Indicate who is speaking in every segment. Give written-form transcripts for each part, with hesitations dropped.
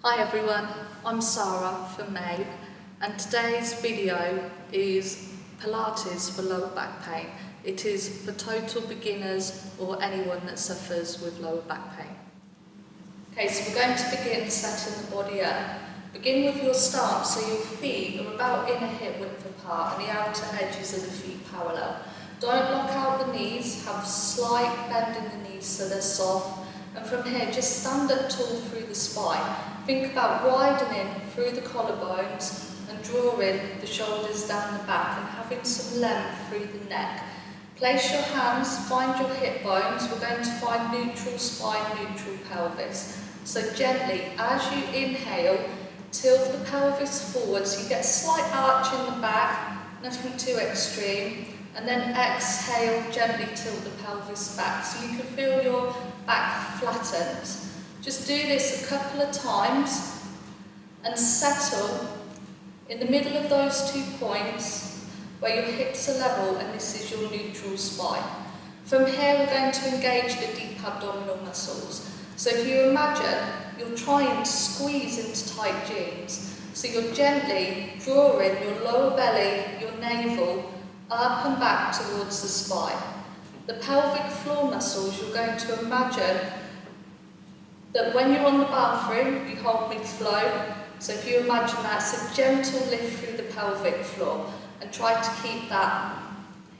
Speaker 1: Hi everyone, I'm Sarah from MABE and today's video is Pilates for lower back pain. It is for total beginners or anyone that suffers with lower back pain. Okay, so we're going to begin setting the body up. Begin with your stance so your feet are about in a hip width apart and the outer edges of the feet parallel. Don't lock out the knees, have slight bend in the knees so they're soft. And from here, just stand up tall through the spine. Think about widening through the collarbones and drawing the shoulders down the back and having some length through the neck. Place your hands, find your hip bones. We're going to find neutral spine, neutral pelvis. So gently, as you inhale, tilt the pelvis forward so you get a slight arch in the back, nothing too extreme. And then exhale, gently tilt the pelvis back so you can feel your back flattened. Just do this a couple of times and settle in the middle of those 2 points where your hips are level and this is your neutral spine. From here we're going to engage the deep abdominal muscles. So if you imagine you're trying to squeeze into tight jeans, so you're gently drawing your lower belly, your navel, up and back towards the spine. The pelvic floor muscles, you're going to imagine that when you're on the bathroom, you hold mid-flow. So if you imagine that's a gentle lift through the pelvic floor and try to keep that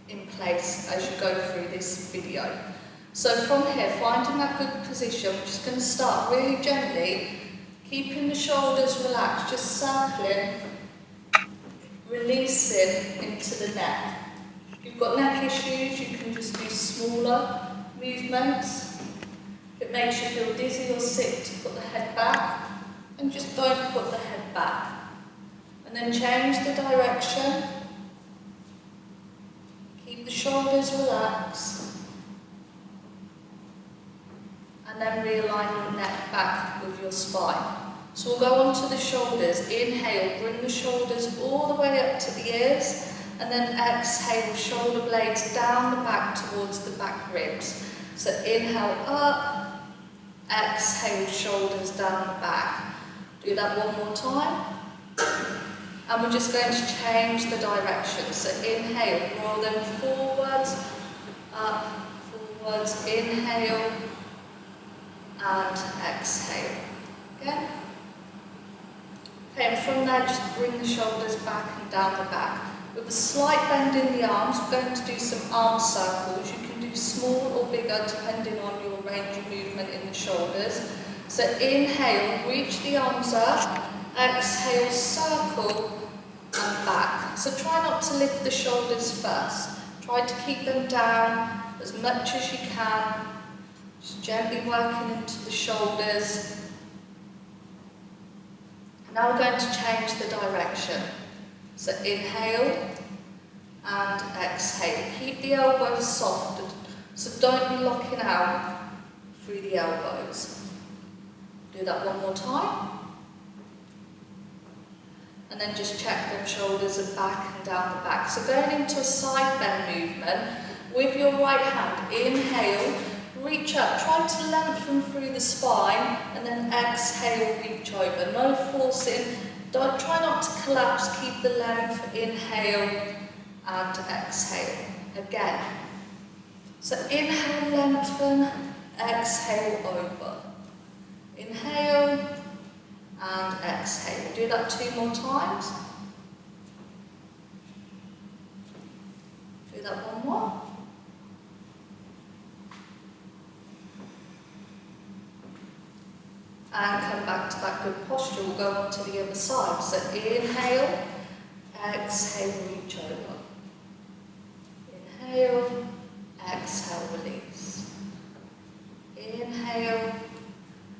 Speaker 1: in place as you go through this video. So from here, finding that good position, we're just going to start really gently, keeping the shoulders relaxed, just circling, releasing into the neck. If you've got neck issues, you can just do smaller movements. If it makes you feel dizzy or sick, to put the head back, and just don't put the head back. And then change the direction. Keep the shoulders relaxed. And then realign your neck back with your spine. So we'll go on to the shoulders. Inhale, bring the shoulders all the way up to the ears. And then exhale, shoulder blades down the back towards the back ribs. So inhale up, exhale, shoulders down the back. Do that one more time. And we're just going to change the direction. So inhale, roll them forwards, up, forwards, inhale, and exhale. Again. Okay, and from there, just bring the shoulders back and down the back. With a slight bend in the arms, we're going to do some arm circles. You can do small or bigger depending on your range of movement in the shoulders. So inhale, reach the arms up, exhale, circle and back. So try not to lift the shoulders first. Try to keep them down as much as you can. Just gently working into the shoulders. Now we're going to change the direction. So inhale and exhale. Keep the elbows soft, so don't be locking out through the elbows. Do that one more time. And then just check them shoulders are back and down the back. So going into a side bend movement, with your right hand, inhale, reach up, try to lengthen through the spine, and then exhale, reach over. No forcing. Try not to collapse, keep the length, inhale and exhale. Again. So inhale, lengthen, exhale, over. Inhale and exhale. Do that 2 more times. Do that one more. And come back to that good posture. We'll go on to the other side. So inhale, exhale, reach over. Inhale, exhale, release. Inhale,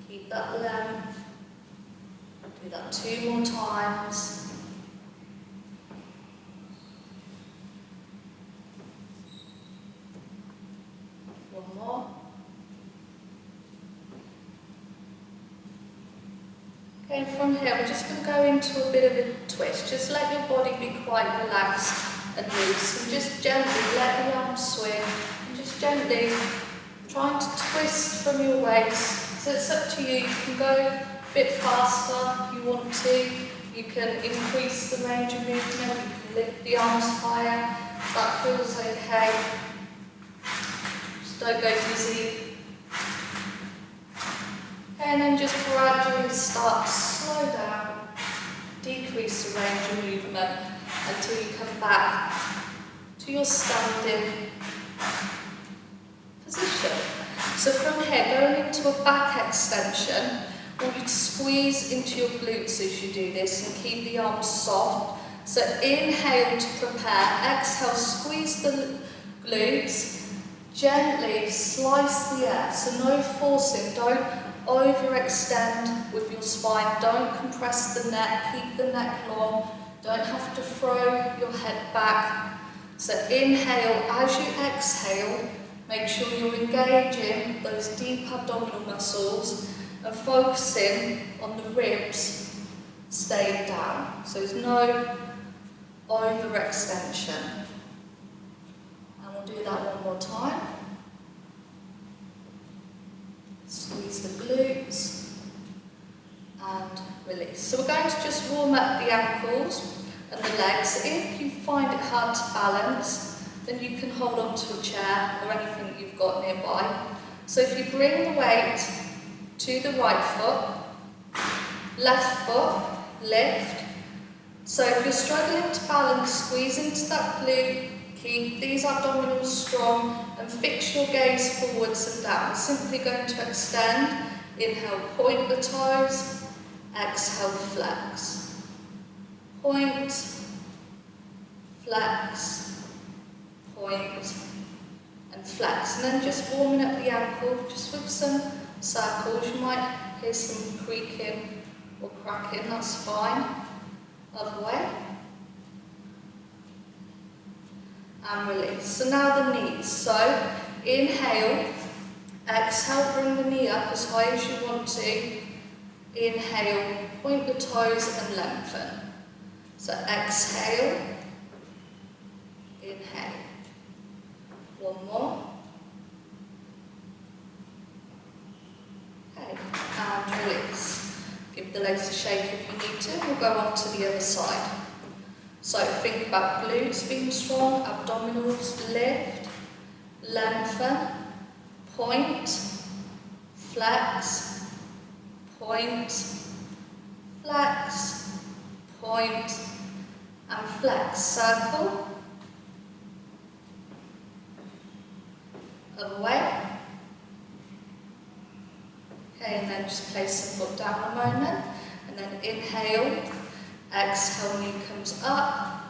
Speaker 1: keep that length. Do that 2 more times. One more. Okay, from here we're just going to go into a bit of a twist. Just let your body be quite relaxed and loose. And just gently let the arms swing. And just gently trying to twist from your waist So it's up to you. You can go a bit faster if you want to. You can increase the range of movement. You can lift the arms higher. That feels okay. Just don't go dizzy. And then just gradually start to slow down, decrease the range of movement until you come back to your standing position. So from here, going into a back extension, I want you to squeeze into your glutes as you do this and keep the arms soft. So inhale to prepare, exhale, squeeze the glutes, gently slice the air, so no forcing, don't overextend with your spine, don't compress the neck, keep the neck long, don't have to throw your head back. So inhale, as you exhale, make sure you're engaging those deep abdominal muscles and focusing on the ribs staying down. So there's no overextension. And we'll do that one more time. Squeeze the glutes and release. So we're going to just warm up the ankles and the legs. If you find it hard to balance, then you can hold on to a chair or anything that you've got nearby. So if you bring the weight to the right foot, left foot, lift. So if you're struggling to balance, squeeze into that glute, keep these abdominals strong and fix your gaze forwards and down. We're simply going to extend. Inhale, point the toes. Exhale, flex. Point, flex, point and flex. And then just warming up the ankle, just with some circles. You might hear some creaking or cracking, that's fine. Other way. And release. So now the knees. So inhale, exhale, bring the knee up as high as you want to. Inhale, point the toes and lengthen. So exhale, inhale. One more. Okay, and release. Give the legs a shake if you need to. We'll go on to the other side. So think about glutes being strong, abdominals, lift, lengthen, point, flex, point, flex, point, and flex. Circle. Other way. Okay, and then just place the foot down a moment, and then inhale. Exhale, knee comes up.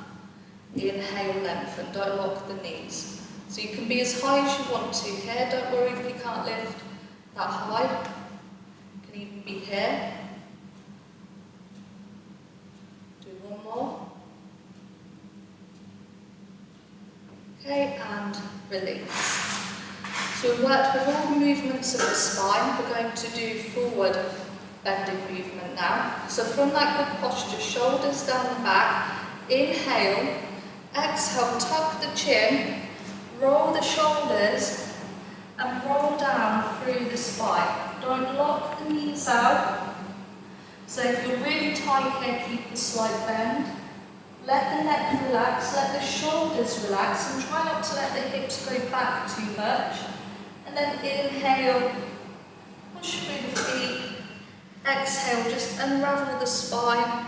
Speaker 1: Inhale, lengthen. Don't lock the knees. So you can be as high as you want to here. Don't worry if you can't lift that high. You can even be here. Do one more. Okay, and release. So we've worked with all the movements of the spine. We're going to do forward bending movement now. So from that good posture, shoulders down the back, inhale, exhale, tuck the chin, roll the shoulders and roll down through the spine. Don't lock the knees out. So if you're really tight here, keep the slight bend. Let the neck relax, let the shoulders relax and try not to let the hips go back too much. And then inhale, push through the feet. Exhale, just unravel the spine,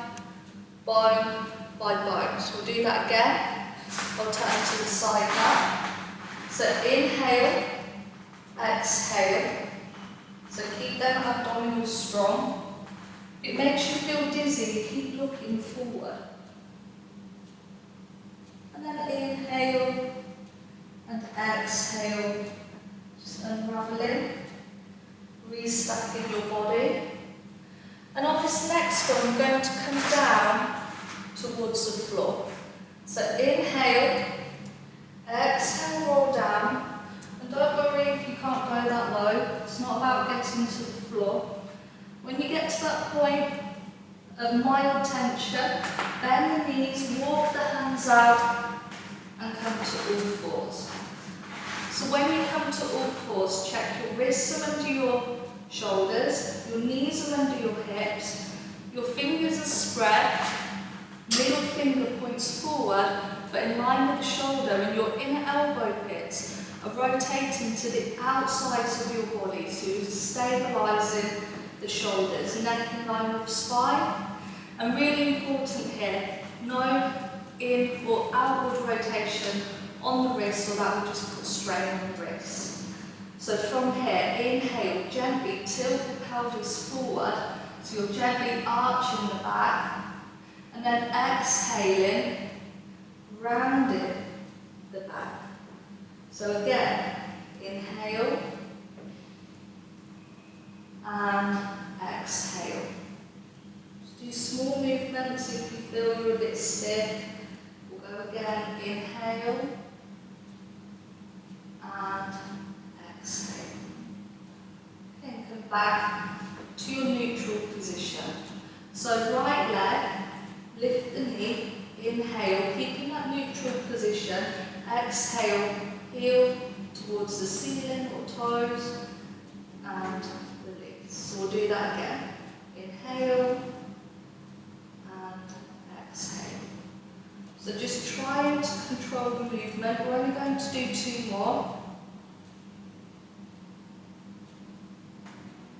Speaker 1: bone by bone. So we'll do that again. I'll turn to the side now. So inhale, exhale. So keep them abdominals strong. If it makes you feel dizzy, keep looking forward. And then inhale and exhale. Just unraveling, restacking your body. And on this next one, we're going to come down towards the floor. So inhale, exhale, roll down. And don't worry if you can't go that low. It's not about getting to the floor. When you get to that point of mild tension, bend the knees, walk the hands out, and come to all fours. So when you come to all fours, check your wrists are under your shoulders, your knees are under your hips, your fingers are spread, middle finger points forward but in line with the shoulder, and your inner elbow pits are rotating to the outsides of your body, so you're stabilising the shoulders, neck in line with the spine. And really important here, no in or outward rotation on the wrist, or that will just put strain on the wrist. So from here, inhale, gently tilt the pelvis forward, so you're gently arching the back, and then exhaling, rounding the back. So again, inhale and exhale. Just do small movements if you feel you're a bit stiff. We'll go again, inhale and exhale. Okay, come back to your neutral position. So right leg, lift the knee, inhale, keeping that neutral position, exhale, heel towards the ceiling or toes, and release. So we'll do that again. Inhale and exhale. So just trying to control the movement. We're only going to do 2 more.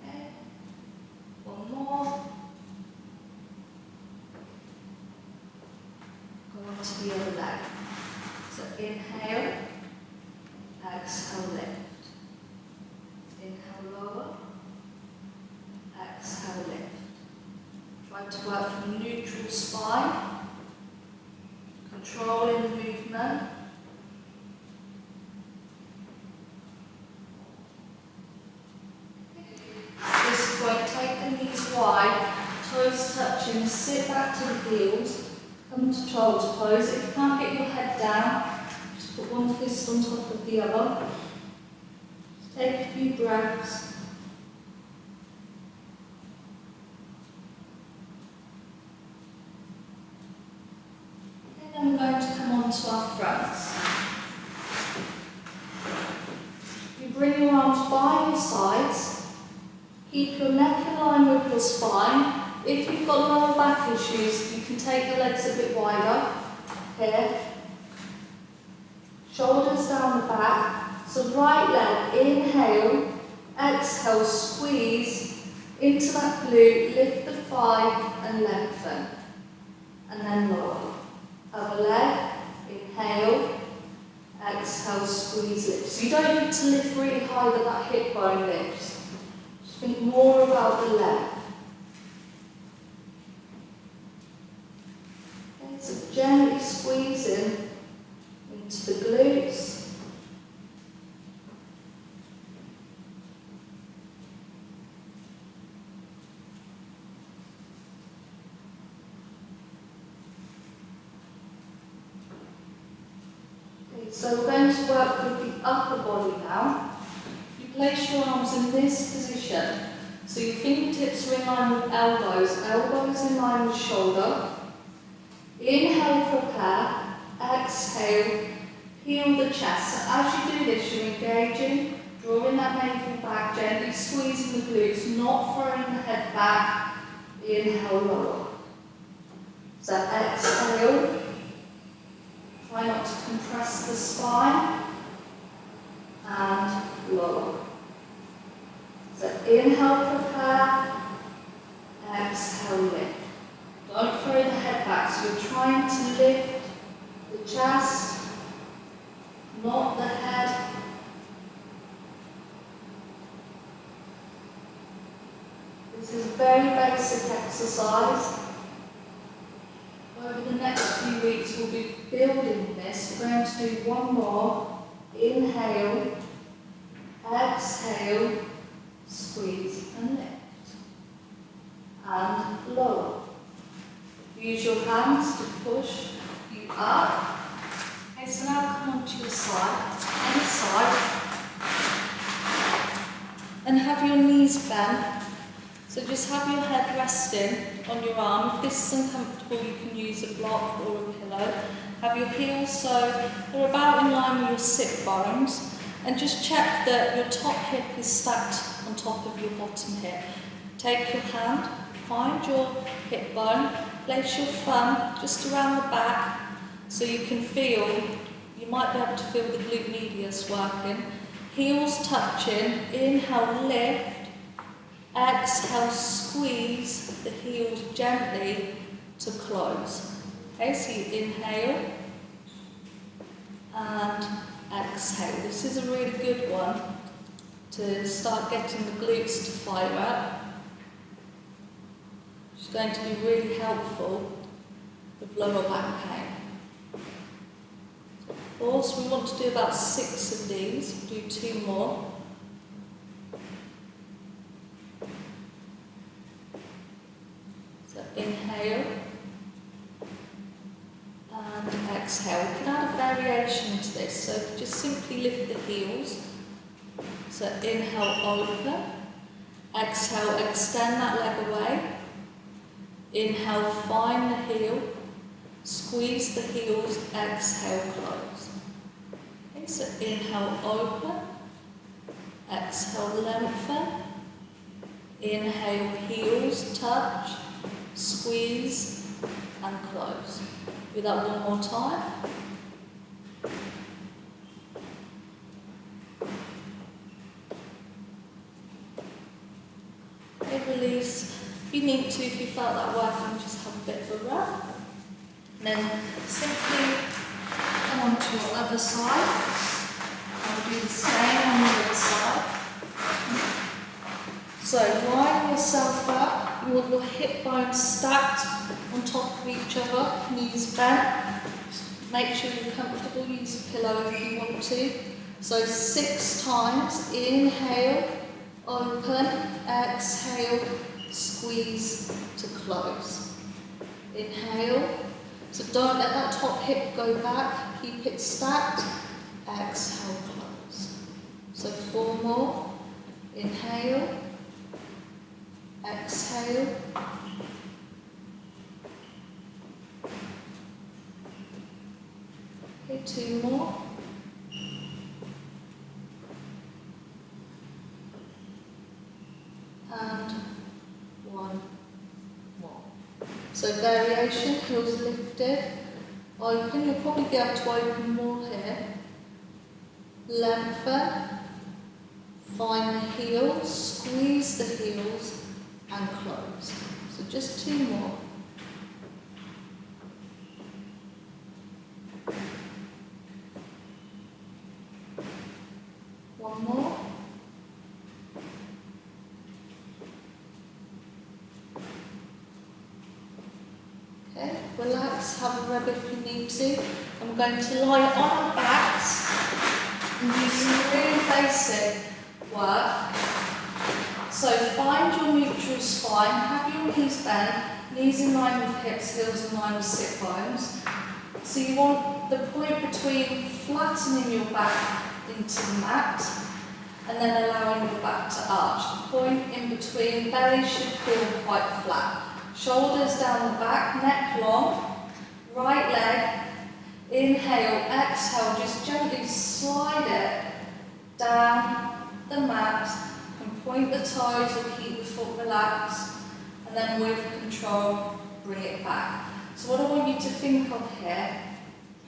Speaker 1: Okay. 1 more. Go on to the other leg. So inhale, exhale, lift. Inhale, lower, exhale, lift. Try to work from neutral spine, controlling the movement. At this point, take the knees wide, toes touching, sit back to the heels, come to child's pose. If you can't get your head down, just put one fist on top of the other. Just take a few breaths. And then we're going to come on to our fronts. You bring your arms by your sides. Keep your neck in line with your spine. If you've got lower back issues, you can take the legs a bit wider. Here. Shoulders down the back. So right leg, inhale, exhale, squeeze into that glute, lift the thigh and lengthen. And then lower. Other leg, inhale, exhale, squeeze, lift. So you don't need to lift really high that that hip bone lifts. Just think more about the leg. Okay, so gently squeezing into the glutes. So we're going to work with the upper body now. You place your arms in this position. So your fingertips are in line with elbows, elbows in line with shoulder. Inhale, prepare. Exhale, peel the chest. So as you do this, you're engaging, drawing that navel back, gently squeezing the glutes, not throwing the head back. Inhale, lower. So exhale. Try not to compress the spine, and lower. So inhale, prepare, exhale, lift. Don't throw the head back, so you're trying to lift the chest, not the head. This is very basic exercise. Over the next few weeks we'll be building this. We're going to do 1 more. Inhale, exhale, squeeze and lift. And lower. Use your hands to push you up. Okay, so now come onto your side, any side. And have your knees bent. So just have your head resting on your arm. If this is uncomfortable, you can use a block or a pillow. Have your heels so they're about in line with your sit bones. And just check that your top hip is stacked on on top of your bottom hip. Take your hand, find your hip bone, place your thumb just around the back so you can feel, you might be able to feel the glute medius working. Heels touching, inhale, lift, exhale, squeeze the heels gently to close. Okay, so you inhale and exhale. This is a really good one to start getting the glutes to fire up. It's going to be really helpful with lower back pain. Also, we want to do about 6 of these. Do 2 more. So inhale and exhale. We can add a variation to this. So just simply lift the heels. So inhale, open. Exhale, extend that leg away. Inhale, find the heel. Squeeze the heels, exhale, close. Okay, so inhale, open. Exhale, lengthen. Inhale, heels touch. Squeeze and close. Do that one more time. Okay, release. If you need to, if you felt that working, just have a bit of a rest. And then simply come on to your other side. I'll do the same on the other side. So line yourself up. You want your hip bones stacked on top of each other, knees bent. Make sure you're comfortable, use a pillow if you want to. So 6 times, inhale, open, exhale, squeeze to close. Inhale, so don't let that top hip go back, keep it stacked, exhale, close. So 4 more, inhale, exhale, okay, 2 more, and 1 more. So variation, heels lifted, open, you'll probably be able to open more here, lengthen, find the heels, squeeze the heels, and close. So just 2 more. One more. Okay, relax, have a rub if you need to. I'm going to lie on our backs and do some really basic work. So find your neutral spine, have your knees bent, knees in line with hips, heels in line with sit bones. So you want the point between flattening your back into the mat and then allowing your back to arch. The point in between, belly should feel quite flat. Shoulders down the back, neck long, right leg, inhale, exhale, just gently slide it down the mat and point the toes or keep the foot relaxed, and then with control, bring it back. So what I want you to think of here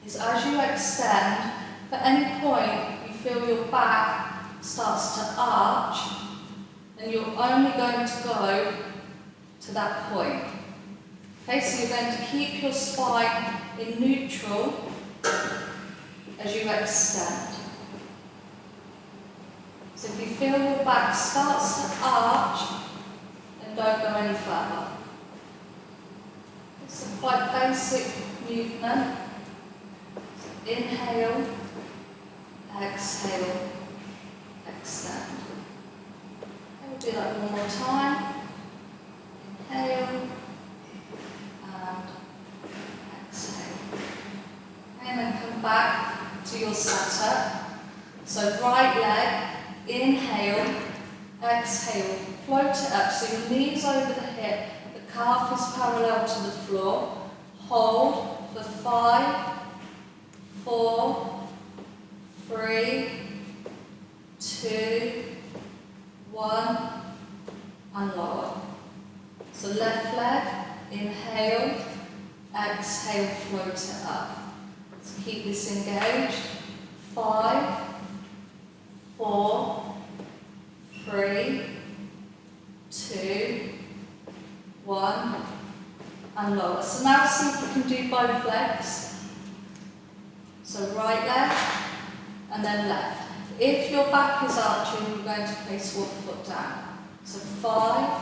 Speaker 1: is as you extend, at any point you feel your back starts to arch, and you're only going to go to that point. Okay, so you're going to keep your spine in neutral as you extend. So if you feel your back starts to arch, then don't go any further. It's a quite basic movement. So inhale, exhale, extend. And we'll do that one more time. Inhale and exhale. And then come back to your setup. So right leg, inhale, exhale, float it up. So your knees over the hip, the calf is parallel to the floor. Hold for 5, 4, 3, 2, 1, and lower. So left leg, inhale, exhale, float it up. So keep this engaged. 5, 4, 3, 2, 1, and lower. So now see if we can do both legs. So right leg, and then left. If your back is arching, you're going to place one foot down. So 5,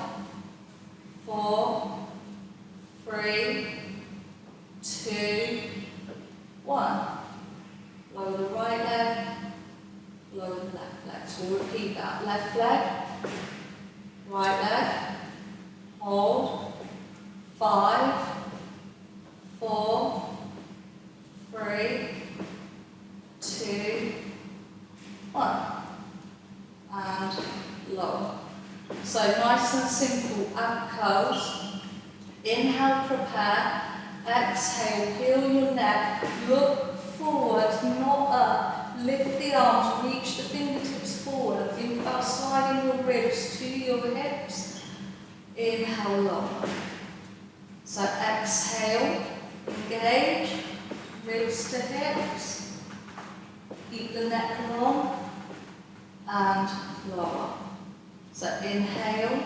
Speaker 1: 4, 3, 2, 1. Lower the right leg, lower the left leg. So we'll repeat that. Left leg, right leg, hold. 5, 4, 3, 2, 1. And lower. So nice and simple ab curls. Inhale, prepare. Exhale, peel your neck. Look forward, not up. Lift the arms, reach the fingertips forward. Think about sliding your ribs to your hips. Inhale, lower. So exhale, engage, ribs to hips. Keep the neck long and lower. So inhale,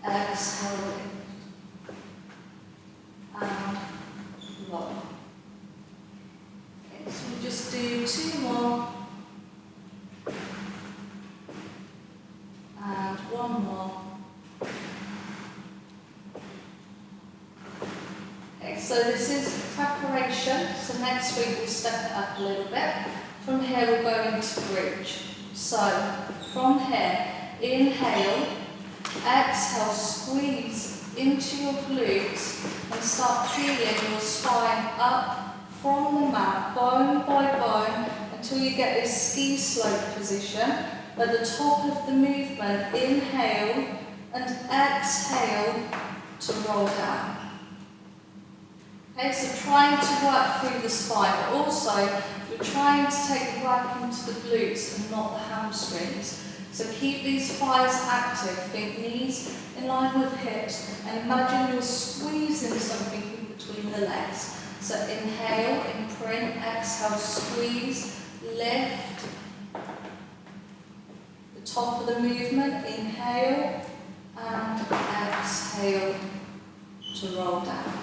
Speaker 1: exhale, lift, and lower. Okay, so we'll just do 2 more, and 1 more. Okay, so this is preparation. So next week we'll step it up a little bit. From here we'll go into bridge. So from here, inhale, exhale, squeeze into your glutes and start peeling your spine up from the mat, bone by bone, until you get this ski slope position. At the top of the movement, inhale and exhale to roll down. Okay, so trying to work through the spine, but also we're trying to take the work into the glutes and not the hamstrings. So keep these thighs active, think knees in line with hips, and imagine you're squeezing something in between the legs. So inhale, imprint, exhale, squeeze, lift. The top of the movement, inhale, and exhale to roll down.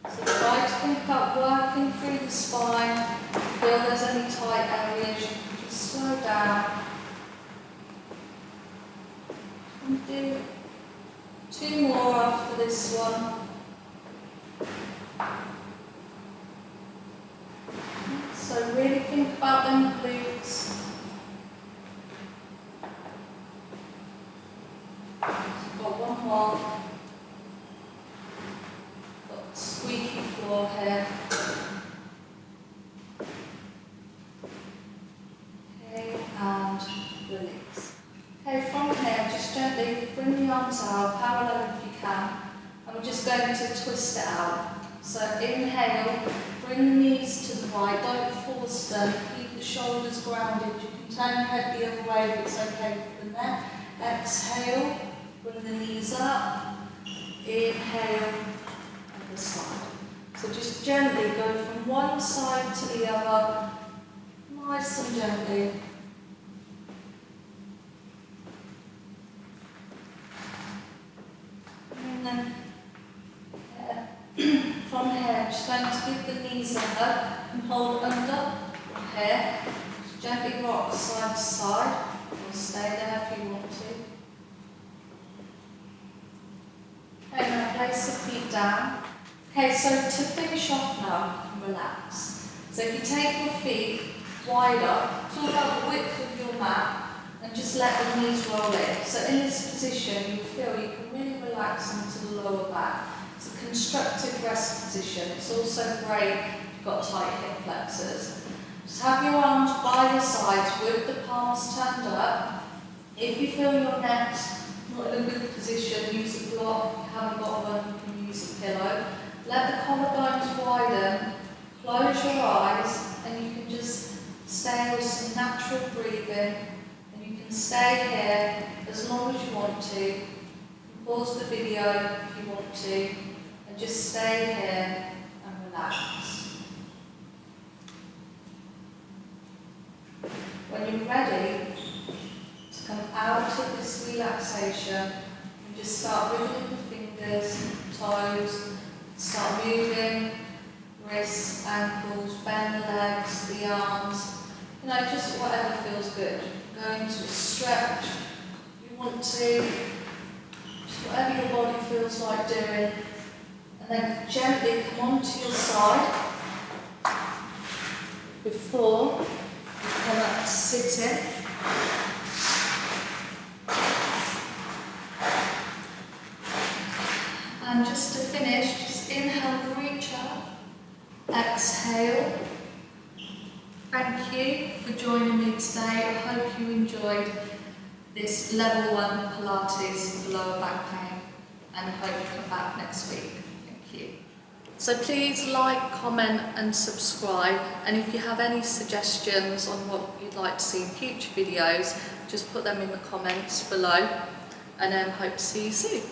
Speaker 1: So try to think about working through the spine. Feel there's any tight areas, you can just slow down. And do 2 more after this one. So really think about them glutes. So got 1 more. Squeaky floor here. Okay, and release. Okay, from here, just gently bring the arms out, parallel if you can, and we're just going to twist it out. So inhale, bring the knees to the right, don't force them, keep the shoulders grounded. You can turn your head the other way if it's okay for the neck. Exhale, bring the knees up, inhale, side. So just gently go from one side to the other, nice and gently. And then from here, just going to give the knees a hug and hold under here. Just gently rock side to side, or stay there if you want to. Okay, now place the feet down. Okay, so to finish off now, you can relax. So if you take your feet wider, talk about the width of your mat, and just let the knees roll in. So in this position, you feel you can really relax into the lower back. It's a constructive rest position. It's also great if you've got tight hip flexors. Just have your arms by your sides with the palms turned up. If you feel your neck's not in a good position, use a block. If you haven't got one, you can use a pillow. Let the collarbones widen, close your eyes, and you can just stay with some natural breathing, and you can stay here as long as you want to. You can pause the video if you want to, and just stay here and relax. When you're ready to come out of this relaxation, you just start wiggling the fingers, toes, start moving wrists, ankles, bend the legs, the arms, you know, just whatever feels good. Going to a stretch if you want to, just whatever your body feels like doing, and then gently come onto your side before you come up to sitting. And just to finish, just inhale, reach up. Exhale. Thank you for joining me today. I hope you enjoyed this level 1 Pilates for lower back pain, and I hope you come back next week. Thank you. So please like, comment and subscribe, and if you have any suggestions on what you'd like to see in future videos, just put them in the comments below, and hope to see you soon.